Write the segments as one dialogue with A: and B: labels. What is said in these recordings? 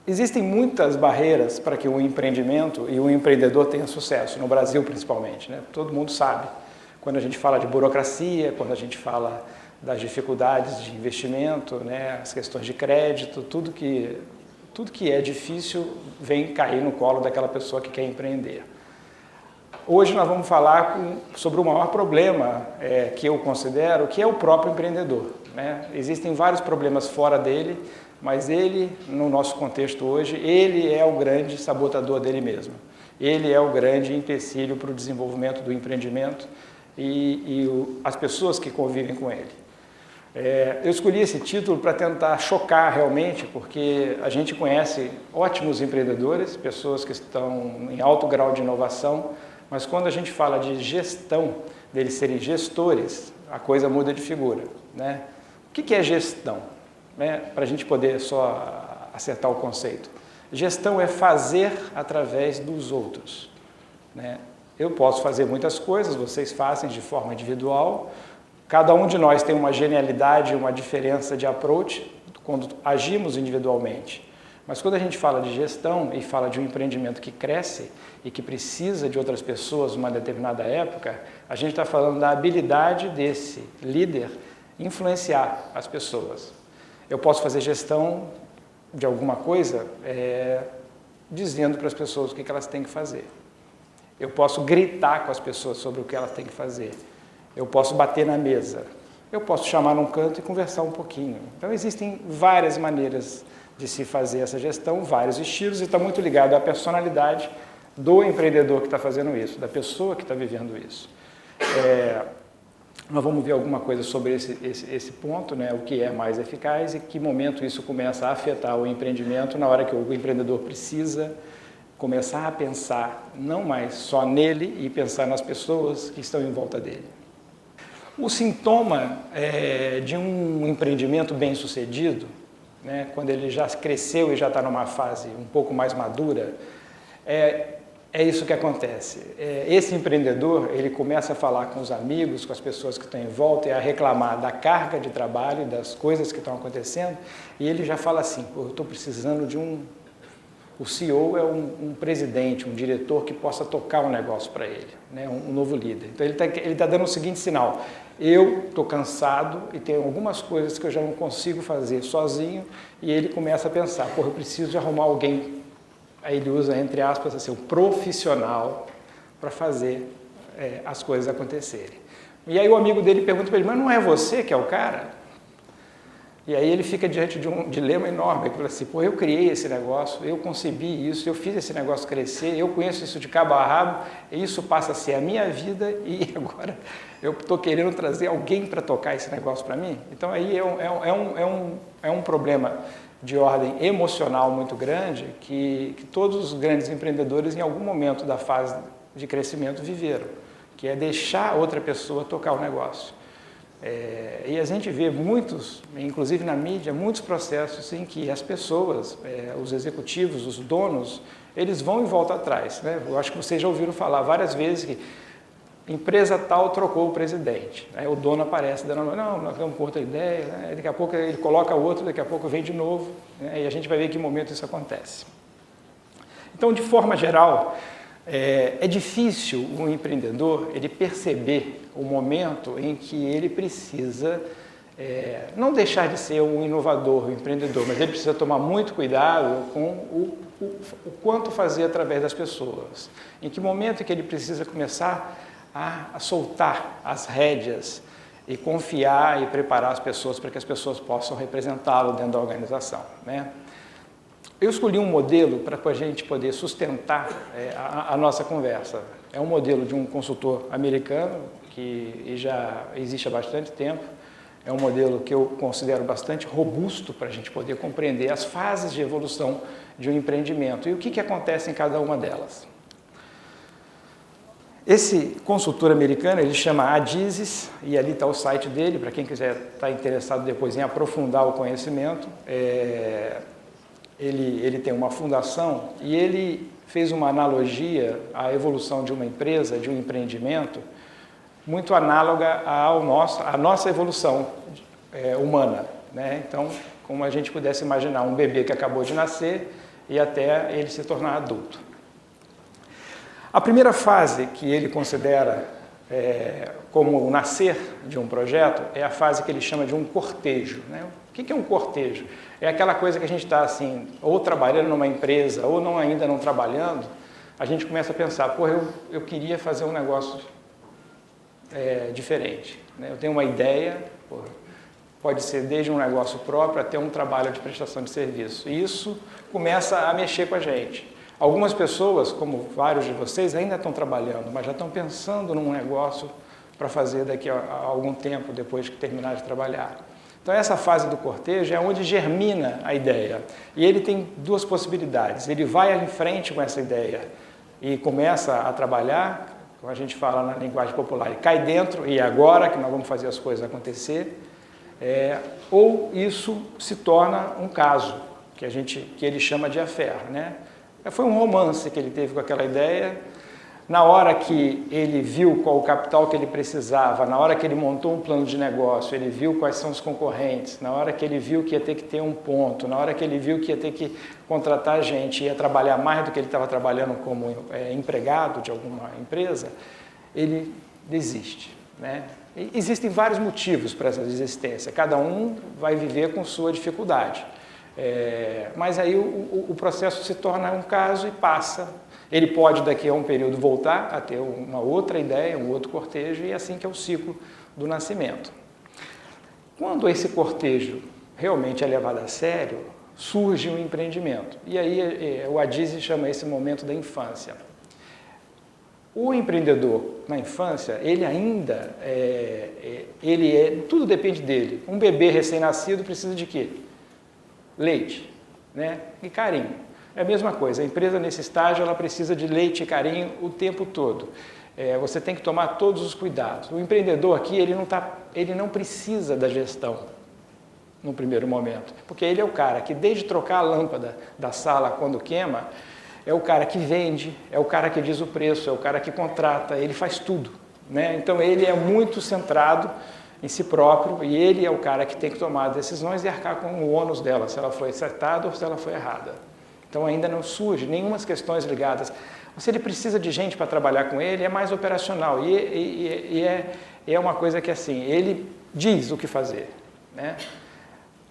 A: Existem muitas barreiras para que o empreendimento e o empreendedor tenha sucesso, no Brasil principalmente, né? Todo mundo sabe. Quando a gente fala de burocracia, quando a gente fala das dificuldades de investimento, né? As questões de crédito, tudo que é difícil vem cair no colo daquela pessoa que quer empreender. Hoje nós vamos falar sobre o maior problema que eu considero, que é o próprio empreendedor, né? Existem vários problemas fora dele, mas ele, no nosso contexto hoje, ele é o grande sabotador dele mesmo. Ele é o grande empecilho para o desenvolvimento do empreendimento e as pessoas que convivem com ele. Eu escolhi esse título para tentar chocar realmente, porque a gente conhece ótimos empreendedores, pessoas que estão em alto grau de inovação, mas quando a gente fala de gestão, deles serem gestores, a coisa muda de figura, né? O que é gestão? Para a gente poder só acertar o conceito. Gestão é fazer através dos outros, né? Eu posso fazer muitas coisas, vocês fazem de forma individual, cada um de nós tem uma genialidade, uma diferença de approach quando agimos individualmente. Mas quando a gente fala de gestão e fala de um empreendimento que cresce e que precisa de outras pessoas numa determinada época, a gente está falando da habilidade desse líder influenciar as pessoas. Eu posso fazer gestão de alguma coisa dizendo para as pessoas o que elas têm que fazer. Eu posso gritar com as pessoas sobre o que elas têm que fazer. Eu posso bater na mesa. Eu posso chamar num canto e conversar um pouquinho. Então existem várias maneiras de se fazer essa gestão, vários estilos, e está muito ligado à personalidade do empreendedor que está fazendo isso, da pessoa que está vivendo isso. Nós vamos ver alguma coisa sobre esse ponto, né? O que é mais eficaz e que momento isso começa a afetar o empreendimento na hora que o empreendedor precisa começar a pensar não mais só nele e pensar nas pessoas que estão em volta dele. O sintoma de um empreendimento bem-sucedido, né? Quando ele já cresceu e já está numa fase um pouco mais madura, é isso que acontece. Esse empreendedor, ele começa a falar com os amigos, com as pessoas que estão em volta e a reclamar da carga de trabalho, das coisas que estão acontecendo, e ele já fala assim, eu estou precisando de O CEO é um presidente, um diretor que possa tocar um negócio para ele, né? Um novo líder. Então ele tá dando o seguinte sinal, eu estou cansado e tem algumas coisas que eu já não consigo fazer sozinho, e ele começa a pensar, eu preciso de arrumar alguém. Aí ele usa, entre aspas, assim, um profissional para fazer as coisas acontecerem. E aí o amigo dele pergunta para ele, mas não é você que é o cara? E aí ele fica diante de um dilema enorme, ele fala assim, eu criei esse negócio, eu concebi isso, eu fiz esse negócio crescer, eu conheço isso de cabo a rabo, e isso passa a ser a minha vida, e agora eu estou querendo trazer alguém para tocar esse negócio para mim? Então aí é um problema de ordem emocional muito grande que todos os grandes empreendedores em algum momento da fase de crescimento viveram, que é deixar outra pessoa tocar o negócio. E a gente vê muitos, inclusive na mídia, muitos processos em que as pessoas, os executivos, os donos, eles vão e voltam atrás, né? Eu acho que vocês já ouviram falar várias vezes que empresa tal trocou o presidente. Aí o dono aparece dando, não, nós estamos com outra ideia, né? Daqui a pouco ele coloca outro, daqui a pouco vem de novo, né? E a gente vai ver em que momento isso acontece. Então, de forma geral, é difícil um empreendedor ele perceber o momento em que ele precisa não deixar de ser um inovador, um empreendedor, mas ele precisa tomar muito cuidado com o quanto fazer através das pessoas. Em que momento que ele precisa começar a soltar as rédeas e confiar e preparar as pessoas para que as pessoas possam representá-lo dentro da organização, né? Eu escolhi um modelo para a gente poder sustentar a nossa conversa. É um modelo de um consultor americano que já existe há bastante tempo. É um modelo que eu considero bastante robusto para a gente poder compreender as fases de evolução de um empreendimento e o que acontece em cada uma delas. Esse consultor americano, ele chama Adizes, e ali está o site dele, para quem quiser estar interessado depois em aprofundar o conhecimento. Ele tem uma fundação e ele fez uma analogia à evolução de uma empresa, de um empreendimento, muito análoga à nossa evolução humana, né? Então, como a gente pudesse imaginar um bebê que acabou de nascer, e até ele se tornar adulto. A primeira fase que ele considera como o nascer de um projeto é a fase que ele chama de um cortejo, né? O que é um cortejo? É aquela coisa que a gente está assim, ou trabalhando numa empresa, ou não, ainda não trabalhando, a gente começa a pensar, pô, eu queria fazer um negócio diferente, né? Eu tenho uma ideia, pô, pode ser desde um negócio próprio até um trabalho de prestação de serviço. E isso começa a mexer com a gente. Algumas pessoas, como vários de vocês, ainda estão trabalhando, mas já estão pensando num negócio para fazer daqui a algum tempo, depois que terminar de trabalhar. Então essa fase do cortejo é onde germina a ideia. E ele tem duas possibilidades. Ele vai em frente com essa ideia e começa a trabalhar, como a gente fala na linguagem popular, e cai dentro, e é agora que nós vamos fazer as coisas acontecer, ou isso se torna um caso, que ele chama de affair, né? Foi um romance que ele teve com aquela ideia. Na hora que ele viu qual o capital que ele precisava, na hora que ele montou um plano de negócio, ele viu quais são os concorrentes, na hora que ele viu que ia ter que ter um ponto, na hora que ele viu que ia ter que contratar gente, ia trabalhar mais do que ele estava trabalhando como empregado de alguma empresa, ele desiste, né? E existem vários motivos para essa desistência, cada um vai viver com sua dificuldade. Mas aí o processo se torna um caso e passa. Ele pode daqui a um período voltar a ter uma outra ideia, um outro cortejo, e é assim que é o ciclo do nascimento. Quando esse cortejo realmente é levado a sério, surge um empreendimento. E aí o Addisi chama esse momento da infância. O empreendedor na infância, ele ainda, tudo depende dele. Um bebê recém-nascido precisa de quê? Leite, né? E carinho. É a mesma coisa, a empresa nesse estágio ela precisa de leite e carinho o tempo todo. Você tem que tomar todos os cuidados. O empreendedor aqui, ele não precisa da gestão no primeiro momento, porque ele é o cara que desde trocar a lâmpada da sala quando queima, é o cara que vende, é o cara que diz o preço, é o cara que contrata, ele faz tudo, né? Então ele é muito centrado em si próprio, e ele é o cara que tem que tomar decisões e arcar com o ônus dela, se ela foi acertada ou se ela foi errada. Então ainda não surge nenhuma questões ligadas. Se ele precisa de gente para trabalhar com ele, é mais operacional, e é uma coisa que assim, ele diz o que fazer, né?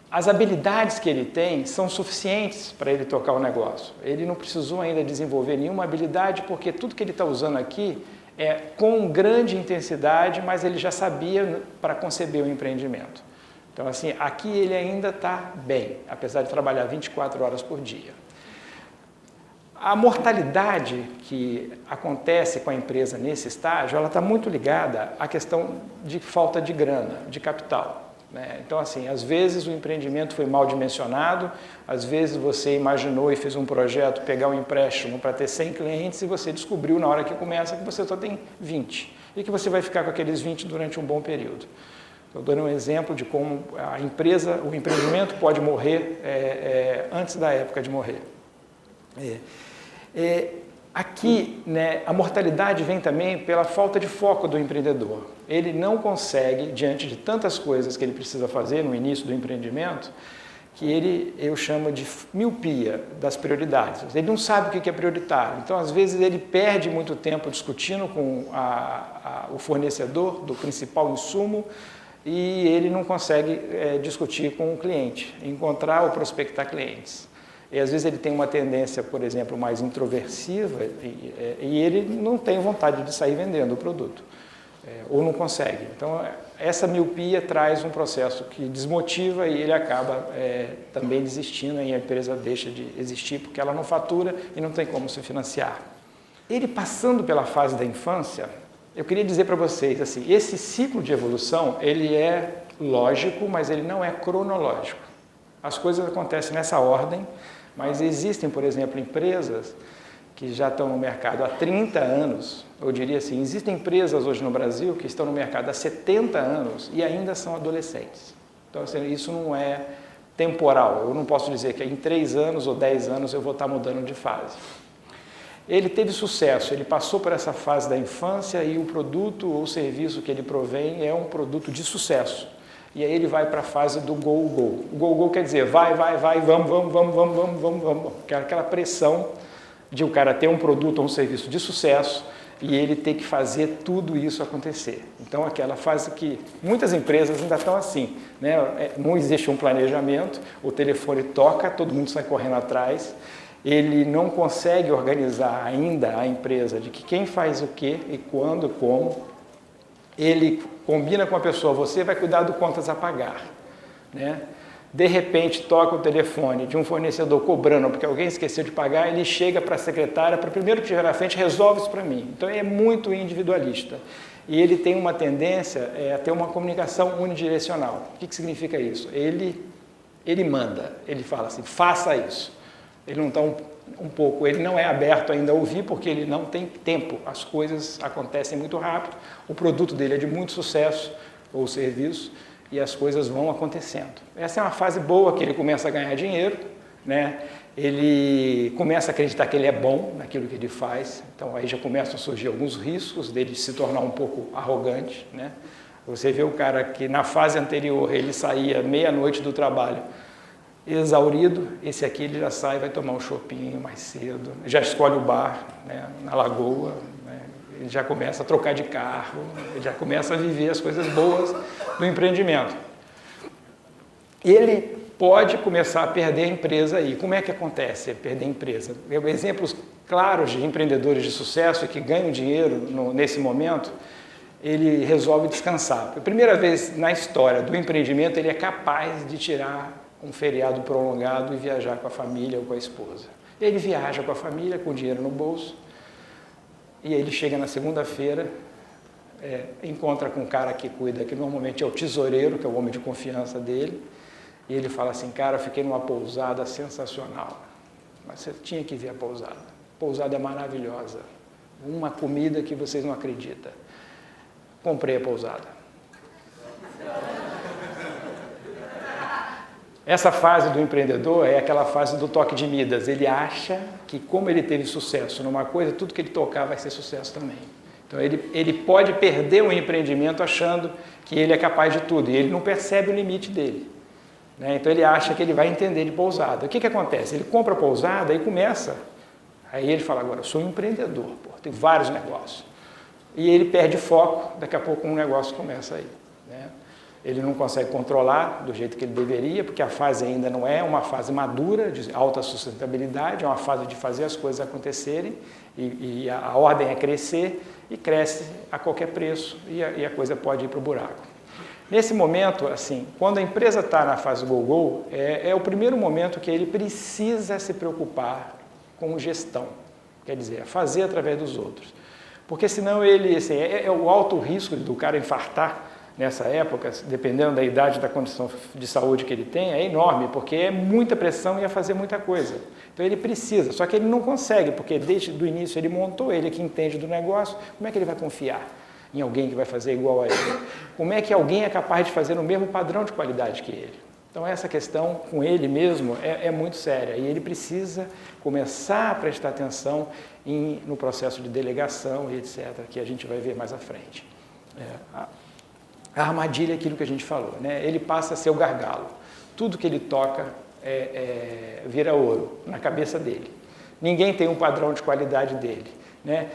A: As habilidades que ele tem são suficientes para ele tocar o negócio. Ele não precisou ainda desenvolver nenhuma habilidade, porque tudo que ele está usando aqui é com grande intensidade, mas ele já sabia para conceber o empreendimento. Então, assim, aqui ele ainda está bem, apesar de trabalhar 24 horas por dia. A mortalidade que acontece com a empresa nesse estágio, ela está muito ligada à questão de falta de grana, de capital, né? Então, assim, às vezes o empreendimento foi mal dimensionado, às vezes você imaginou e fez um projeto, pegar um empréstimo para ter 100 clientes e você descobriu na hora que começa que você só tem 20 e que você vai ficar com aqueles 20 durante um bom período. Estou dando um exemplo de como o empreendimento pode morrer antes da época de morrer. Aqui, né, a mortalidade vem também pela falta de foco do empreendedor. Ele não consegue, diante de tantas coisas que ele precisa fazer no início do empreendimento, que eu chamo de miopia das prioridades. Ele não sabe o que é prioritário. Então, às vezes, ele perde muito tempo discutindo com o fornecedor do principal insumo e ele não consegue discutir com o cliente, encontrar ou prospectar clientes. E às vezes ele tem uma tendência, por exemplo, mais introversiva e ele não tem vontade de sair vendendo o produto, ou não consegue. Então, essa miopia traz um processo que desmotiva e ele acaba também desistindo e a empresa deixa de existir porque ela não fatura e não tem como se financiar. Ele passando pela fase da infância, eu queria dizer para vocês, assim, esse ciclo de evolução, ele é lógico, mas ele não é cronológico. As coisas acontecem nessa ordem, mas existem, por exemplo, empresas que já estão no mercado há 30 anos, eu diria assim, existem empresas hoje no Brasil que estão no mercado há 70 anos e ainda são adolescentes. Então, assim, isso não é temporal, eu não posso dizer que em 3 anos ou 10 anos eu vou estar mudando de fase. Ele teve sucesso, ele passou por essa fase da infância e o produto ou serviço que ele provém é um produto de sucesso. E aí ele vai para a fase do go, go. O go, go quer dizer vai, vamos. Aquela pressão de o cara ter um produto ou um serviço de sucesso e ele ter que fazer tudo isso acontecer. Então, aquela fase que muitas empresas ainda estão assim, né? Não existe um planejamento, o telefone toca, todo mundo sai correndo atrás, ele não consegue organizar ainda a empresa de que quem faz o quê e quando e como. Ele combina com a pessoa, você vai cuidar do contas a pagar, né? De repente toca o telefone de um fornecedor cobrando porque alguém esqueceu de pagar, ele chega para a secretária, para o primeiro que estiver na frente, resolve isso para mim. Então ele é muito individualista e ele tem uma tendência a ter uma comunicação unidirecional. O que significa isso? Ele manda, ele fala assim, faça isso. Ele não está ele não é aberto ainda a ouvir porque ele não tem tempo. As coisas acontecem muito rápido, o produto dele é de muito sucesso, ou serviço, e as coisas vão acontecendo. Essa é uma fase boa que ele começa a ganhar dinheiro, né? Ele começa a acreditar que ele é bom naquilo que ele faz, então aí já começam a surgir alguns riscos dele se tornar um pouco arrogante, né? Você vê o cara que na fase anterior ele saía meia-noite do trabalho exaurido, esse aqui ele já sai, vai tomar um chopinho mais cedo, já escolhe o bar, né, na lagoa, né, ele já começa a trocar de carro, ele já começa a viver as coisas boas do empreendimento. Ele pode começar a perder a empresa aí. Como é que acontece perder a empresa? Exemplos claros de empreendedores de sucesso que ganham dinheiro nesse momento, ele resolve descansar. Pela primeira vez na história do empreendimento, ele é capaz de tirar um feriado prolongado e viajar com a família ou com a esposa. Ele viaja com a família, com o dinheiro no bolso, e aí ele chega na segunda-feira, encontra com um cara que cuida, que normalmente é o tesoureiro, que é o homem de confiança dele, e ele fala assim, cara, eu fiquei numa pousada sensacional, mas você tinha que ver a pousada. A pousada é maravilhosa, uma comida que vocês não acreditam. Comprei a pousada. Essa fase do empreendedor é aquela fase do toque de Midas. Ele acha que como ele teve sucesso numa coisa, tudo que ele tocar vai ser sucesso também. Então ele pode perder o empreendimento achando que ele é capaz de tudo e ele não percebe o limite dele, né? Então ele acha que ele vai entender de pousada. O que acontece? Ele compra a pousada e começa, aí ele fala, agora eu sou um empreendedor, tenho vários negócios. E ele perde foco, daqui a pouco um negócio começa aí, né? Ele não consegue controlar do jeito que ele deveria, porque a fase ainda não é uma fase madura, de alta sustentabilidade, é uma fase de fazer as coisas acontecerem, e a ordem é crescer, e cresce a qualquer preço, e a coisa pode ir para o buraco. Nesse momento, assim, quando a empresa está na fase go-go, é o primeiro momento que ele precisa se preocupar com gestão, quer dizer, fazer através dos outros. Porque senão ele, assim, é o alto risco do cara infartar, nessa época, dependendo da idade, da condição de saúde que ele tem, é enorme, porque é muita pressão e ia fazer muita coisa. Então ele precisa, só que ele não consegue, porque desde o início ele montou, ele que entende do negócio, como é que ele vai confiar em alguém que vai fazer igual a ele? Como é que alguém é capaz de fazer o mesmo padrão de qualidade que ele? Então essa questão com ele mesmo é muito séria e ele precisa começar a prestar atenção no processo de delegação e etc., que a gente vai ver mais à frente. A armadilha é aquilo que a gente falou, né? Ele passa a ser o gargalo. Tudo que ele toca vira ouro na cabeça dele. Ninguém tem um padrão de qualidade dele, né?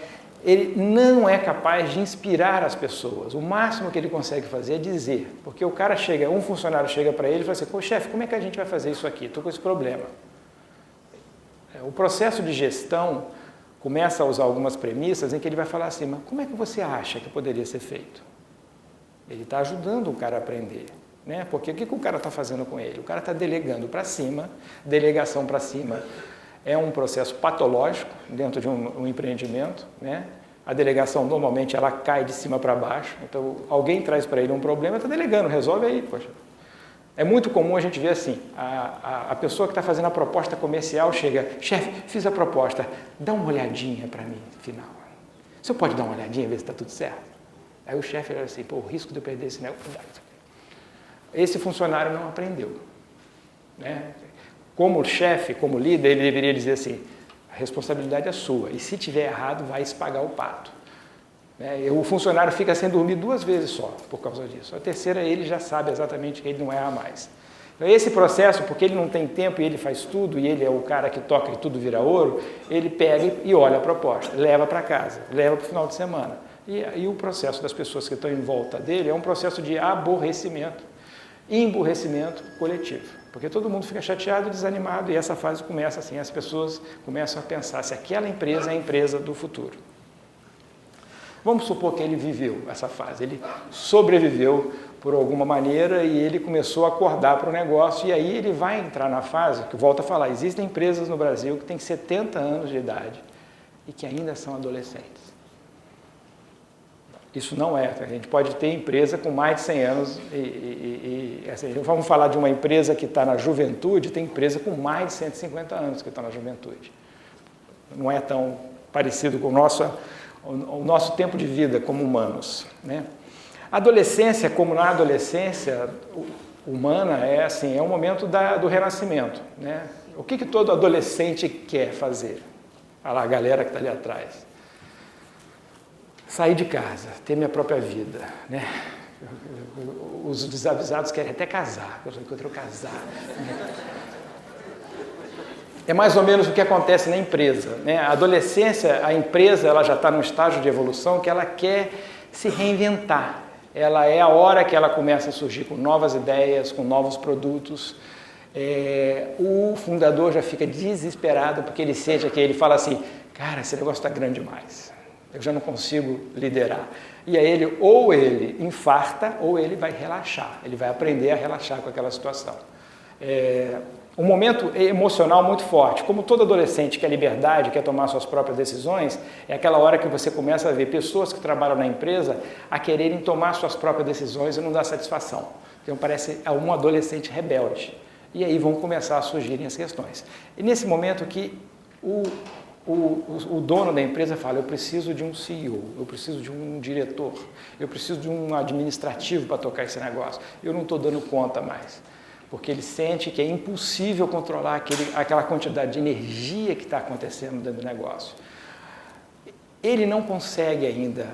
A: Ele não é capaz de inspirar as pessoas. O máximo que ele consegue fazer é dizer. Porque o cara chega, um funcionário chega para ele e fala assim, pô, chefe, como é que a gente vai fazer isso aqui? Estou com esse problema. O processo de gestão começa a usar algumas premissas em que ele vai falar assim, mas como é que você acha que poderia ser feito? Ele está ajudando o cara a aprender, né? Porque o que o cara está fazendo com ele? O cara está delegando para cima, delegação para cima é um processo patológico dentro de um empreendimento, né? A delegação normalmente ela cai de cima para baixo, então alguém traz para ele um problema, está delegando, resolve aí, poxa. É muito comum a gente ver assim, a pessoa que está fazendo a proposta comercial chega, chefe, fiz a proposta, dá uma olhadinha para mim, final. O senhor pode dar uma olhadinha, ver se está tudo certo? Aí o chefe era assim, pô, o risco de eu perder esse negócio. Esse funcionário não aprendeu, né? Como chefe, como líder, ele deveria dizer assim, a responsabilidade é sua, e se tiver errado, vai se pagar o pato. né? O funcionário fica sem dormir 2 vezes só por causa disso. A terceira, ele já sabe exatamente que ele não erra mais. Então, esse processo, porque ele não tem tempo e ele faz tudo, e ele é o cara que toca e tudo vira ouro, ele pega e olha a proposta, leva para casa, leva para o final de semana. E o processo das pessoas que estão em volta dele é um processo de aborrecimento, emburrecimento coletivo. Porque todo mundo fica chateado, desanimado, e essa fase começa assim, as pessoas começam a pensar se aquela empresa é a empresa do futuro. Vamos supor que ele viveu essa fase, ele sobreviveu por alguma maneira e ele começou a acordar para o negócio, e aí ele vai entrar na fase, que volta a falar, existem empresas no Brasil que têm 70 anos de idade e que ainda são adolescentes. Isso não é, a gente pode ter empresa com mais de 100 anos assim, vamos falar de uma empresa que está na juventude, tem empresa com mais de 150 anos que está na juventude. Não é tão parecido com o nosso tempo de vida como humanos, né? A adolescência, como na adolescência humana, é assim, é um momento do renascimento, né? O que todo adolescente quer fazer? Olha lá a galera que está ali atrás. Sair de casa, ter minha própria vida, né? Os desavisados querem até casar, eu quero casar. É mais ou menos o que acontece na empresa, né? A adolescência, a empresa, ela já está num estágio de evolução que ela quer se reinventar. Ela é a hora que ela começa a surgir com novas ideias, com novos produtos. O fundador já fica desesperado porque ele sente que ele fala assim, cara, esse negócio está grande demais, eu já não consigo liderar. E aí ele infarta ou ele vai relaxar, ele vai aprender a relaxar com aquela situação. Um momento emocional muito forte, como todo adolescente quer liberdade, quer tomar suas próprias decisões, é aquela hora que você começa a ver pessoas que trabalham na empresa a quererem tomar suas próprias decisões e não dar satisfação. Então parece um adolescente rebelde. E aí vão começar a surgirem as questões. E nesse momento que o dono da empresa fala, eu preciso de um CEO, eu preciso de um diretor, eu preciso de um administrativo para tocar esse negócio, eu não estou dando conta mais. Porque ele sente que é impossível controlar aquela quantidade de energia que está acontecendo dentro do negócio. Ele não consegue ainda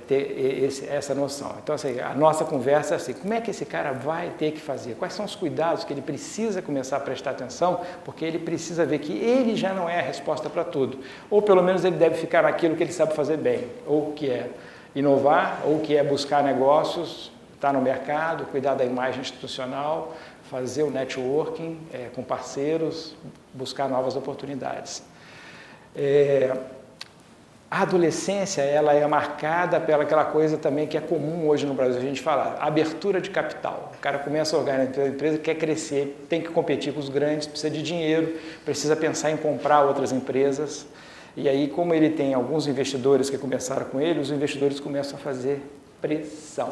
A: ter essa noção. Então, assim, a nossa conversa é assim, como é que esse cara vai ter que fazer? Quais são os cuidados que ele precisa começar a prestar atenção? Porque ele precisa ver que ele já não é a resposta para tudo. Ou, pelo menos, ele deve ficar naquilo que ele sabe fazer bem. Ou que é inovar, ou que é buscar negócios, estar no mercado, cuidar da imagem institucional, fazer o networking com parceiros, buscar novas oportunidades. A adolescência, ela é marcada pela aquela coisa também que é comum hoje no Brasil, a gente falar, abertura de capital. O cara começa a organizar a empresa, quer crescer, tem que competir com os grandes, precisa de dinheiro, precisa pensar em comprar outras empresas. E aí, como ele tem alguns investidores que começaram com ele, os investidores começam a fazer pressão.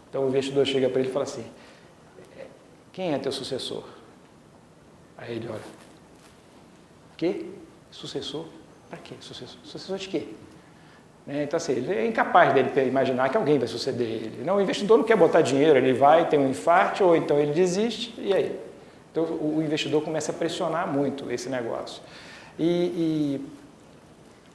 A: Então, o investidor chega para ele e fala assim, quem é teu sucessor? Aí ele olha, quê? Sucessor? Para quê? Sucessor? Sucessor de quê? Então, assim, ele é incapaz dele imaginar que alguém vai suceder ele. Não, o investidor não quer botar dinheiro, ele vai, tem um infarto, ou então ele desiste, e aí? Então, o investidor começa a pressionar muito esse negócio. E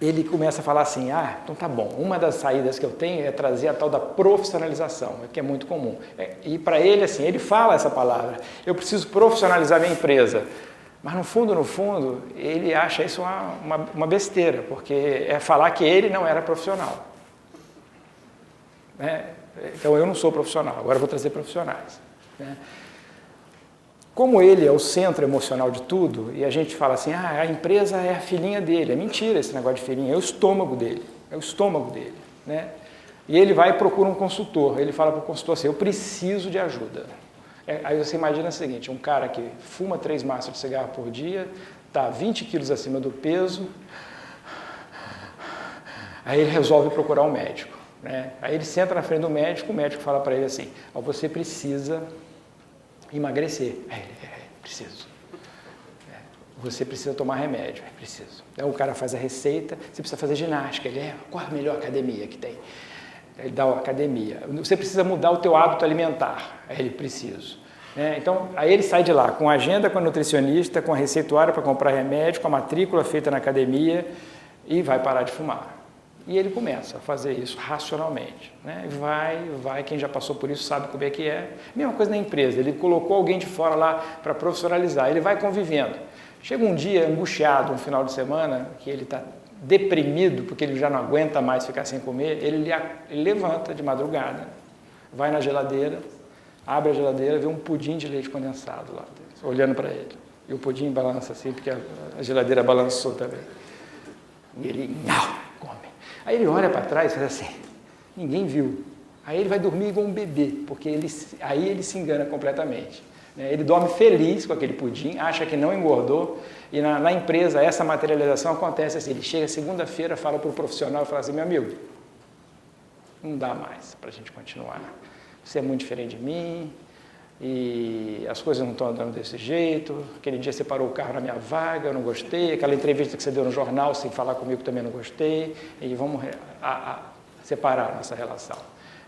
A: ele começa a falar assim, então tá bom, uma das saídas que eu tenho é trazer a tal da profissionalização, que é muito comum. E para ele, assim, ele fala essa palavra, eu preciso profissionalizar minha empresa. Mas no fundo, ele acha isso uma besteira, porque é falar que ele não era profissional. Então eu não sou profissional, agora eu vou trazer profissionais. Como ele é o centro emocional de tudo, e a gente fala assim, a empresa é a filhinha dele, é mentira esse negócio de filhinha, é o estômago dele, né? E ele vai e procura um consultor, ele fala para o consultor assim, eu preciso de ajuda. Aí você imagina o seguinte, um cara que fuma 3 maços de cigarro por dia, está 20 quilos acima do peso, aí ele resolve procurar um médico, né? Aí ele senta na frente do médico, o médico fala para ele assim, você precisa emagrecer. Aí ele, preciso. Você precisa tomar remédio, preciso. Então o cara faz a receita, você precisa fazer ginástica, qual a melhor academia que tem? Ele dá a academia. Você precisa mudar o teu hábito alimentar. Aí ele, preciso. Então, aí ele sai de lá com a agenda com a nutricionista, com a receituária para comprar remédio, com a matrícula feita na academia e vai parar de fumar. E ele começa a fazer isso racionalmente, né? Vai, quem já passou por isso sabe como é que é. Mesma coisa na empresa, ele colocou alguém de fora lá para profissionalizar, ele vai convivendo. Chega um dia angustiado, um final de semana, que ele está deprimido, porque ele já não aguenta mais ficar sem comer, ele levanta de madrugada, vai na geladeira, abre a geladeira, vê um pudim de leite condensado lá, olhando para ele. E o pudim balança assim, porque a geladeira balançou também. E ele, não, come. Aí ele olha para trás e faz assim, ninguém viu. Aí ele vai dormir igual um bebê, porque aí ele se engana completamente. Ele dorme feliz com aquele pudim, acha que não engordou, e na empresa essa materialização acontece assim, ele chega segunda-feira, fala para o profissional e fala assim, meu amigo, não dá mais para a gente continuar. Você é muito diferente de mim, e as coisas não estão andando desse jeito, aquele dia você parou o carro na minha vaga, eu não gostei, aquela entrevista que você deu no jornal sem falar comigo também não gostei, e vamos separar nossa relação.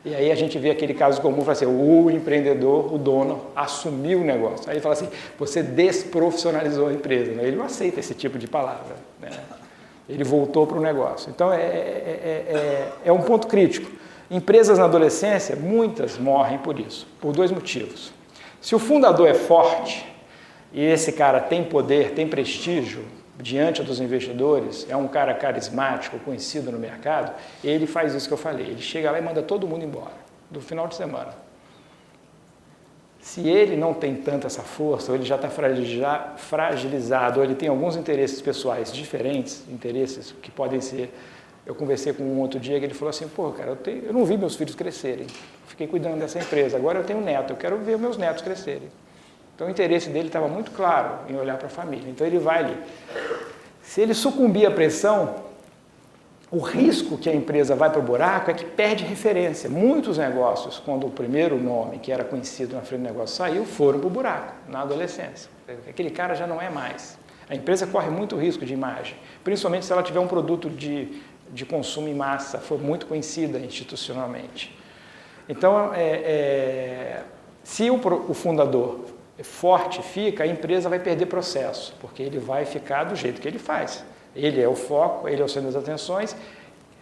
A: E aí a gente vê aquele caso comum, fala assim, o empreendedor, o dono, assumiu o negócio. Aí ele fala assim, você desprofissionalizou a empresa, né? Ele não aceita esse tipo de palavra, né? Ele voltou para o negócio. Então é um ponto crítico. Empresas na adolescência, muitas morrem por isso, por dois motivos. Se o fundador é forte e esse cara tem poder, tem prestígio diante dos investidores, é um cara carismático, conhecido no mercado, ele faz isso que eu falei, ele chega lá e manda todo mundo embora, do final de semana. Se ele não tem tanta essa força, ou ele já está fragilizado, ou ele tem alguns interesses pessoais diferentes, interesses que podem ser... Eu conversei com um outro dia que ele falou assim, pô, cara, eu não vi meus filhos crescerem, fiquei cuidando dessa empresa, agora eu tenho um neto, eu quero ver meus netos crescerem. Então o interesse dele estava muito claro em olhar para a família, então ele vai ali. Se ele sucumbir à pressão, o risco que a empresa vai para o buraco é que perde referência. Muitos negócios, quando o primeiro nome que era conhecido na frente do negócio saiu, foram para o buraco, na adolescência. Aquele cara já não é mais. A empresa corre muito risco de imagem, principalmente se ela tiver um produto de consumo em massa, for muito conhecida institucionalmente. Então, se o fundador forte fica, a empresa vai perder processo, porque ele vai ficar do jeito que ele faz. Ele é o foco, ele é o centro das atenções,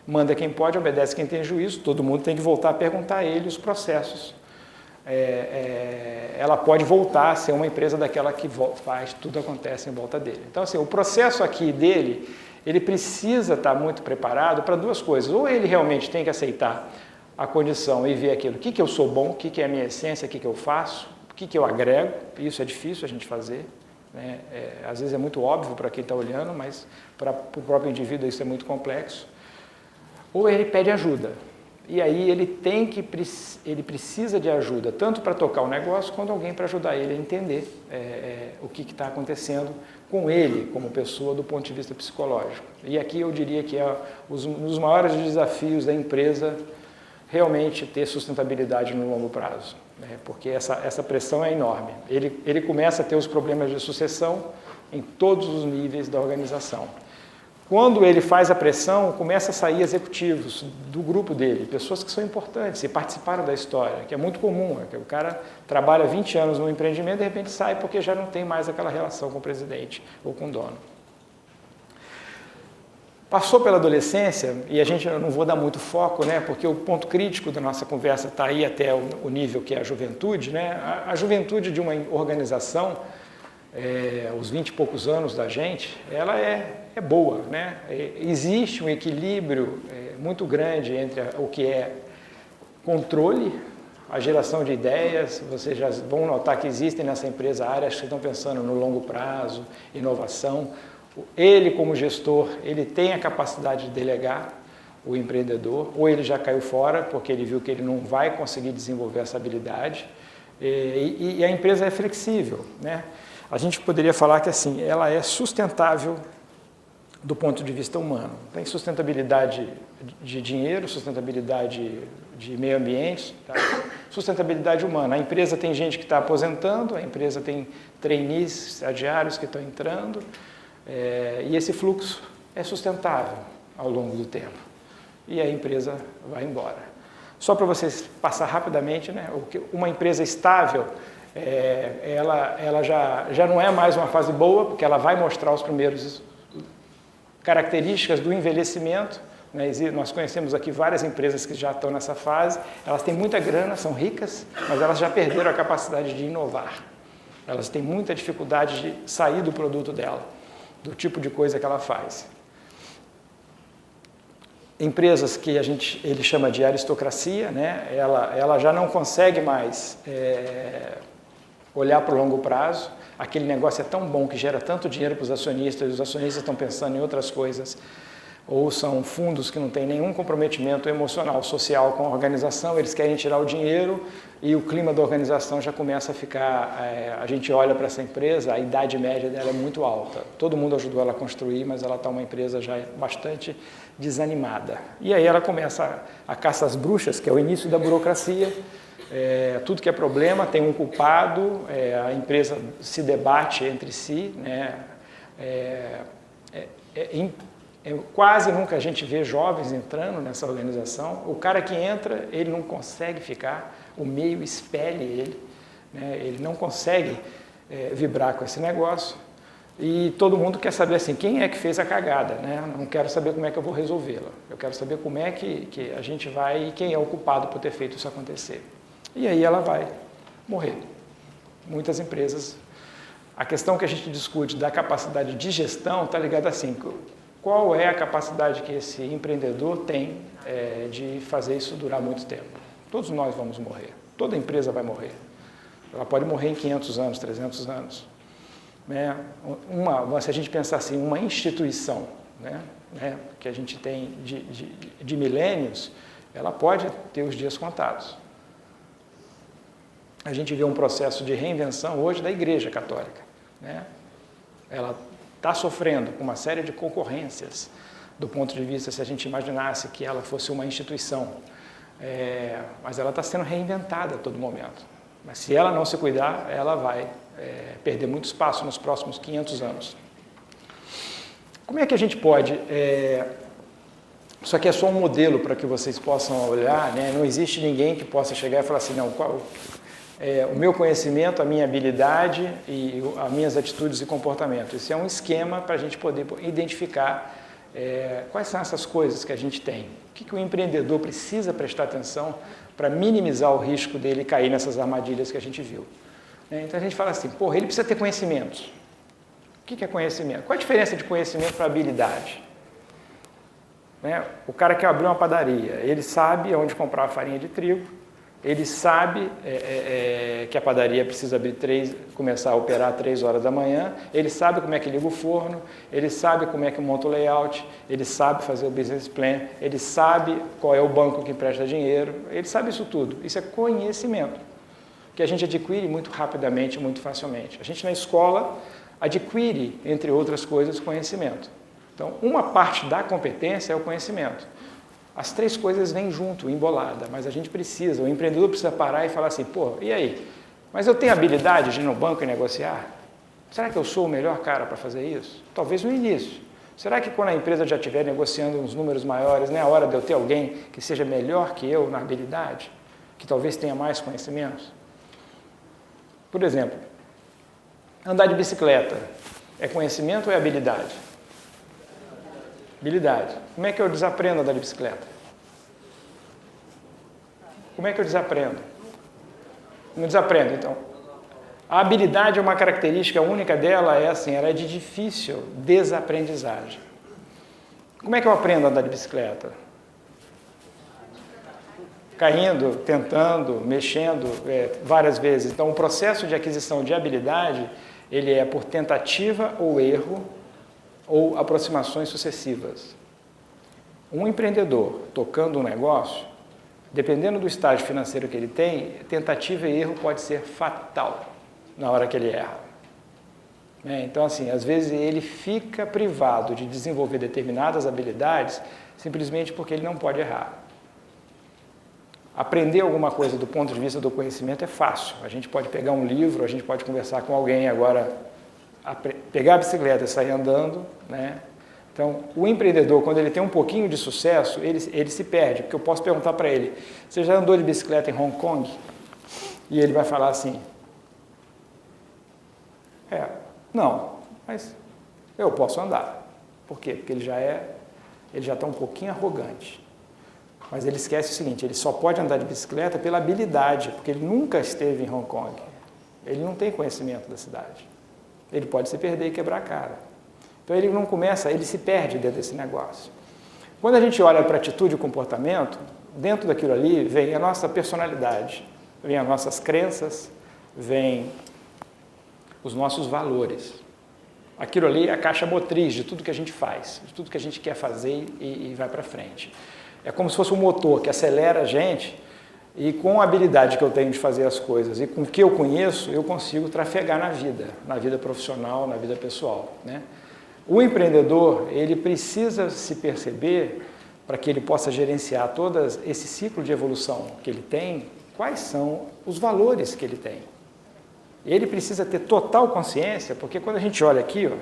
A: manda quem pode, obedece quem tem juízo, todo mundo tem que voltar a perguntar a ele os processos. Ela pode voltar a ser uma empresa daquela que faz, tudo acontece em volta dele. Então, assim, o processo aqui dele, ele precisa estar muito preparado para duas coisas. Ou ele realmente tem que aceitar a condição e ver aquilo, o que eu sou bom, o que é a minha essência, o que eu faço, o que eu agrego, isso é difícil a gente fazer, né? Às vezes é muito óbvio para quem está olhando, mas para o próprio indivíduo isso é muito complexo. Ou ele pede ajuda, e aí ele precisa de ajuda, tanto para tocar o negócio, quanto alguém para ajudar ele a entender o que está acontecendo com ele, como pessoa, do ponto de vista psicológico. E aqui eu diria que é um dos maiores desafios da empresa realmente ter sustentabilidade no longo prazo, né? Porque essa pressão é enorme. Ele começa a ter os problemas de sucessão em todos os níveis da organização. Quando ele faz a pressão, começa a sair executivos do grupo dele, pessoas que são importantes e participaram da história, que é muito comum, que o cara trabalha 20 anos no empreendimento e de repente sai porque já não tem mais aquela relação com o presidente ou com o dono. Passou pela adolescência, e eu não vou dar muito foco, né, porque o ponto crítico da nossa conversa está aí até o nível que é a juventude, né? A juventude de uma organização, os 20 e poucos anos da gente, ela é boa, né? Existe um equilíbrio muito grande entre o que é controle, a geração de ideias. Vocês já vão notar que existem nessa empresa áreas que estão pensando no longo prazo, inovação. Ele, como gestor, ele tem a capacidade de delegar o empreendedor, ou ele já caiu fora porque ele viu que ele não vai conseguir desenvolver essa habilidade, e a empresa é flexível, né? A gente poderia falar que assim, ela é sustentável do ponto de vista humano. Tem sustentabilidade de dinheiro, sustentabilidade de meio ambiente, tá? Sustentabilidade humana. A empresa tem gente que está aposentando, a empresa tem trainees, estagiários que estão entrando, e esse fluxo é sustentável ao longo do tempo. E a empresa vai embora. Só para vocês passar rapidamente, né? Uma empresa estável, ela já não é mais uma fase boa, porque ela vai mostrar os primeiros características do envelhecimento, né? Nós conhecemos aqui várias empresas que já estão nessa fase, elas têm muita grana, são ricas, mas elas já perderam a capacidade de inovar. Elas têm muita dificuldade de sair do produto dela, do tipo de coisa que ela faz. Empresas que ele chama de aristocracia, né? Ela já não consegue mais olhar para o longo prazo. Aquele negócio é tão bom que gera tanto dinheiro para os acionistas, e os acionistas estão pensando em outras coisas, ou são fundos que não têm nenhum comprometimento emocional, social com a organização, eles querem tirar o dinheiro e o clima da organização já começa a ficar... a gente olha para essa empresa, a idade média dela é muito alta. Todo mundo ajudou ela a construir, mas ela está uma empresa já bastante desanimada. E aí ela começa a caça às bruxas, que é o início da burocracia. Tudo que é problema tem um culpado, a empresa se debate entre si, né? Quase nunca a gente vê jovens entrando nessa organização. O cara que entra, ele não consegue ficar, o meio expele ele, né? Ele não consegue vibrar com esse negócio. E todo mundo quer saber assim, quem é que fez a cagada, né? Não quero saber como é que eu vou resolvê-la. Eu quero saber como é que a gente vai e quem é o culpado por ter feito isso acontecer. E aí ela vai morrer. Muitas empresas. A questão que a gente discute da capacidade de gestão está ligada assim, qual é a capacidade que esse empreendedor tem de fazer isso durar muito tempo. Todos nós vamos morrer. Toda empresa vai morrer. Ela pode morrer em 500 anos, 300 anos. Né? Se a gente pensar assim, uma instituição, né, que a gente tem de milênios, ela pode ter os dias contados. A gente vê um processo de reinvenção hoje da Igreja Católica, né? Ela está sofrendo com uma série de concorrências do ponto de vista, se a gente imaginasse que ela fosse uma instituição, mas ela está sendo reinventada a todo momento. Mas se ela não se cuidar, ela vai perder muito espaço nos próximos 500 anos. Como é que a gente pode... Isso aqui é só um modelo para que vocês possam olhar, né? Não existe ninguém que possa chegar e falar assim, não, o meu conhecimento, a minha habilidade e as minhas atitudes e comportamentos. Isso é um esquema para a gente poder identificar quais são essas coisas que a gente tem. O que o empreendedor precisa prestar atenção para minimizar o risco dele cair nessas armadilhas que a gente viu. Então a gente fala assim, ele precisa ter conhecimentos. O que é conhecimento? Qual a diferença de conhecimento para habilidade? O cara que abriu uma padaria, ele sabe onde comprar a farinha de trigo, ele sabe que a padaria precisa começar a operar às 3 horas da manhã, ele sabe como é que liga o forno, ele sabe como é que monta o layout, ele sabe fazer o business plan, ele sabe qual é o banco que empresta dinheiro, ele sabe isso tudo. Isso é conhecimento, que a gente adquire muito rapidamente, muito facilmente. A gente na escola adquire, entre outras coisas, conhecimento. Então, uma parte da competência é o conhecimento. As 3 coisas vêm junto, embolada, mas a gente precisa, o empreendedor precisa parar e falar assim, e aí? Mas eu tenho habilidade de ir no banco e negociar? Será que eu sou o melhor cara para fazer isso? Talvez no início. Será que quando a empresa já estiver negociando uns números maiores, não é a hora de eu ter alguém que seja melhor que eu na habilidade? Que talvez tenha mais conhecimentos? Por exemplo, andar de bicicleta é conhecimento ou é habilidade? Habilidade. Como é que eu desaprendo a andar de bicicleta? Como é que eu desaprendo? Não desaprendo, então. A habilidade é uma característica única dela, ela é de difícil desaprendizagem. Como é que eu aprendo a andar de bicicleta? Caindo, tentando, mexendo várias vezes. Então, o processo de aquisição de habilidade, ele é por tentativa ou erro, ou aproximações sucessivas. Um empreendedor tocando um negócio, dependendo do estágio financeiro que ele tem, tentativa e erro pode ser fatal na hora que ele erra. Então, assim, às vezes ele fica privado de desenvolver determinadas habilidades simplesmente porque ele não pode errar. Aprender alguma coisa do ponto de vista do conhecimento é fácil. A gente pode pegar um livro, a gente pode conversar com alguém agora, pegar a bicicleta e sair andando, né? Então, o empreendedor, quando ele tem um pouquinho de sucesso, ele se perde, porque eu posso perguntar para ele, você já andou de bicicleta em Hong Kong? E ele vai falar assim, não, mas eu posso andar. Por quê? Porque ele já é ele já está um pouquinho arrogante. Mas ele esquece o seguinte, ele só pode andar de bicicleta pela habilidade, porque ele nunca esteve em Hong Kong. Ele não tem conhecimento da cidade. Ele pode se perder e quebrar a cara. Então ele não começa, ele se perde dentro desse negócio. Quando a gente olha para a atitude e o comportamento, dentro daquilo ali vem a nossa personalidade, vem as nossas crenças, vem os nossos valores. Aquilo ali é a caixa motriz de tudo que a gente faz, de tudo que a gente quer fazer e vai para frente. É como se fosse um motor que acelera a gente e com a habilidade que eu tenho de fazer as coisas e com o que eu conheço, eu consigo trafegar na vida profissional, na vida pessoal, né? O empreendedor, ele precisa se perceber, para que ele possa gerenciar todo esse ciclo de evolução que ele tem, quais são os valores que ele tem. Ele precisa ter total consciência, porque quando a gente olha aqui, ó,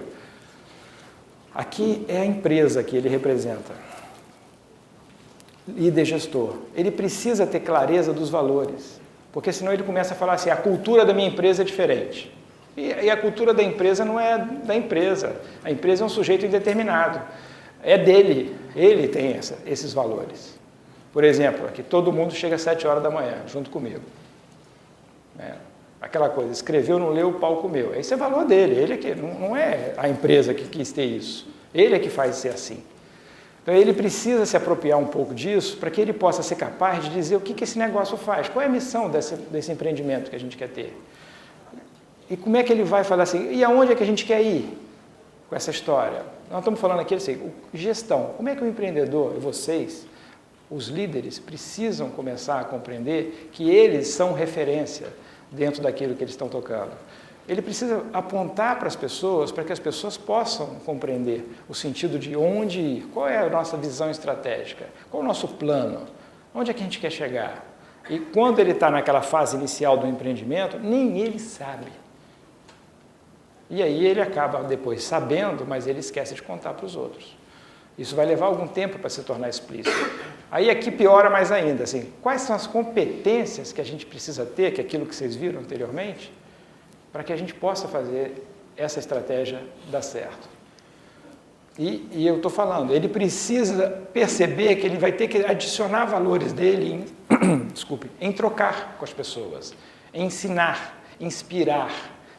A: aqui é a empresa que ele representa, líder gestor. Ele precisa ter clareza dos valores, porque senão ele começa a falar assim, a cultura da minha empresa é diferente. E a cultura da empresa não é da empresa. A empresa é um sujeito indeterminado. É dele. Ele tem esses valores. Por exemplo, aqui todo mundo chega às 7 horas da manhã, junto comigo. Aquela coisa, escreveu, não leu, o pau comeu. Esse é o valor dele. Ele é que, não é a empresa que quis ter isso. Ele é que faz ser assim. Então ele precisa se apropriar um pouco disso para que ele possa ser capaz de dizer o que esse negócio faz. Qual é a missão desse empreendimento que a gente quer ter? E como é que ele vai falar assim, e aonde é que a gente quer ir com essa história? Nós estamos falando aqui assim, gestão. Como é que o empreendedor, vocês, os líderes, precisam começar a compreender que eles são referência dentro daquilo que eles estão tocando? Ele precisa apontar para as pessoas, para que as pessoas possam compreender o sentido de onde ir, qual é a nossa visão estratégica, qual é o nosso plano, onde é que a gente quer chegar. E quando ele está naquela fase inicial do empreendimento, nem ele sabe. E aí ele acaba depois sabendo, mas ele esquece de contar para os outros. Isso vai levar algum tempo para se tornar explícito. Aí aqui piora mais ainda, assim, quais são as competências que a gente precisa ter, que é aquilo que vocês viram anteriormente, para que a gente possa fazer essa estratégia dar certo. E eu estou falando, ele precisa perceber que ele vai ter que adicionar valores dele em trocar com as pessoas, em ensinar, inspirar,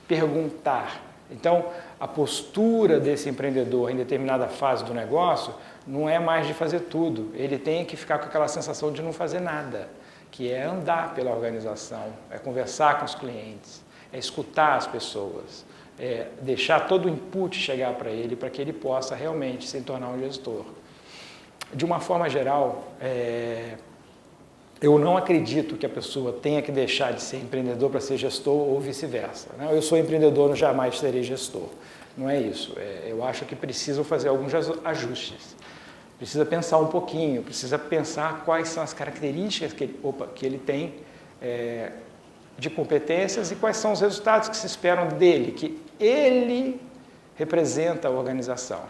A: perguntar. Então, a postura desse empreendedor em determinada fase do negócio não é mais de fazer tudo. Ele tem que ficar com aquela sensação de não fazer nada, que é andar pela organização, é conversar com os clientes, é escutar as pessoas, é deixar todo o input chegar para ele, para que ele possa realmente se tornar um gestor. De uma forma geral, eu não acredito que a pessoa tenha que deixar de ser empreendedor para ser gestor ou vice-versa. Eu sou empreendedor, jamais serei gestor. Não é isso. Eu acho que precisam fazer alguns ajustes. Precisa pensar um pouquinho, precisa pensar quais são as características que ele tem de competências e quais são os resultados que se esperam dele, que ele representa a organização.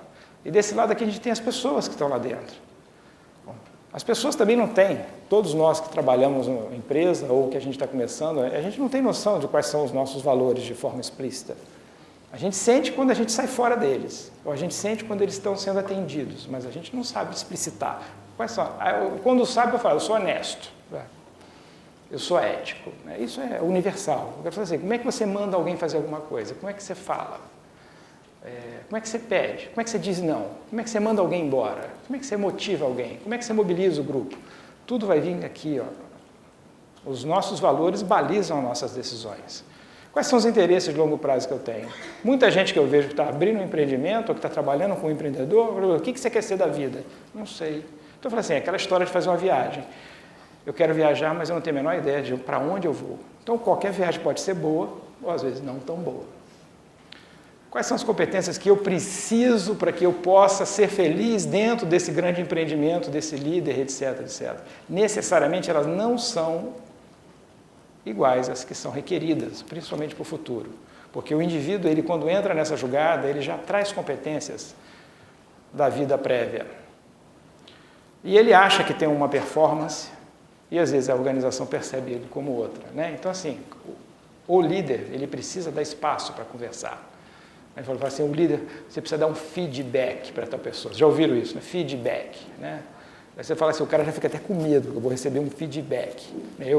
A: E desse lado aqui a gente tem as pessoas que estão lá dentro. As pessoas também não têm, todos nós que trabalhamos em empresa ou que a gente está começando, a gente não tem noção de quais são os nossos valores de forma explícita. A gente sente quando a gente sai fora deles, ou a gente sente quando eles estão sendo atendidos, mas a gente não sabe explicitar. Quais são? Quando sabe, eu falo, eu sou honesto, eu sou ético. Isso é universal. Eu quero fazer assim, como é que você manda alguém fazer alguma coisa? Como é que você fala? Como é que você pede? Como é que você diz não? Como é que você manda alguém embora? Como é que você motiva alguém? Como é que você mobiliza o grupo? Tudo vai vir aqui, ó. Os nossos valores balizam as nossas decisões. Quais são os interesses de longo prazo que eu tenho? Muita gente que eu vejo que está abrindo um empreendimento ou que está trabalhando com um empreendedor, o que você quer ser da vida? Não sei. Então eu falo assim, aquela história de fazer uma viagem. Eu quero viajar, mas eu não tenho a menor ideia de para onde eu vou. Então qualquer viagem pode ser boa ou às vezes não tão boa. Quais são as competências que eu preciso para que eu possa ser feliz dentro desse grande empreendimento, desse líder, etc, etc. Necessariamente elas não são iguais às que são requeridas, principalmente para o futuro. Porque o indivíduo, ele quando entra nessa jogada, ele já traz competências da vida prévia. E ele acha que tem uma performance e às vezes a organização percebe ele como outra, né? Então assim, o líder, ele precisa dar espaço para conversar. Ele falou assim, o líder, você precisa dar um feedback para tal pessoa. Já ouviram isso, né? Feedback, né? Aí você fala assim, o cara já fica até com medo, eu vou receber um feedback.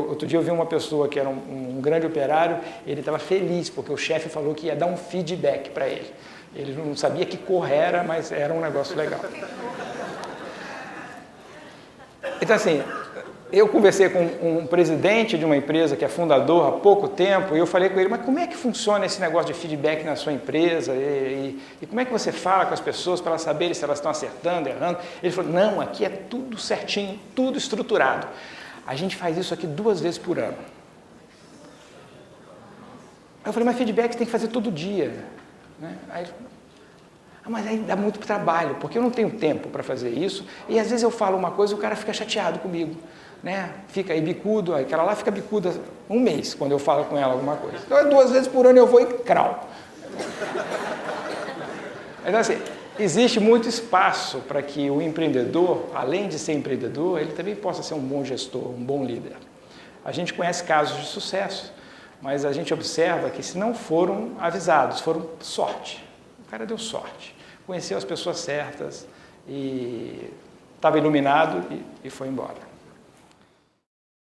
A: Outro dia eu vi uma pessoa que era um grande operário, ele estava feliz, porque o chefe falou que ia dar um feedback para ele. Ele não sabia que cor era, mas era um negócio legal. Então assim, eu conversei com um presidente de uma empresa que é fundador há pouco tempo, e eu falei com ele, mas como é que funciona esse negócio de feedback na sua empresa? E como é que você fala com as pessoas para elas saberem se elas estão acertando, errando? Ele falou, não, aqui é tudo certinho, tudo estruturado. A gente faz isso aqui 2 vezes por ano. Eu falei, mas feedback você tem que fazer todo dia. Né? Aí ele falou, mas aí dá muito trabalho, porque eu não tenho tempo para fazer isso, e às vezes eu falo uma coisa e o cara fica chateado comigo. Né? Fica aí bicudo, aquela lá fica bicuda 1 mês, quando eu falo com ela alguma coisa. Então, 2 vezes por ano eu vou e crau. Então, assim, existe muito espaço para que o empreendedor, além de ser empreendedor, ele também possa ser um bom gestor, um bom líder. A gente conhece casos de sucesso, mas a gente observa que se não foram avisados, foram sorte. O cara deu sorte, conheceu as pessoas certas e estava iluminado e foi embora.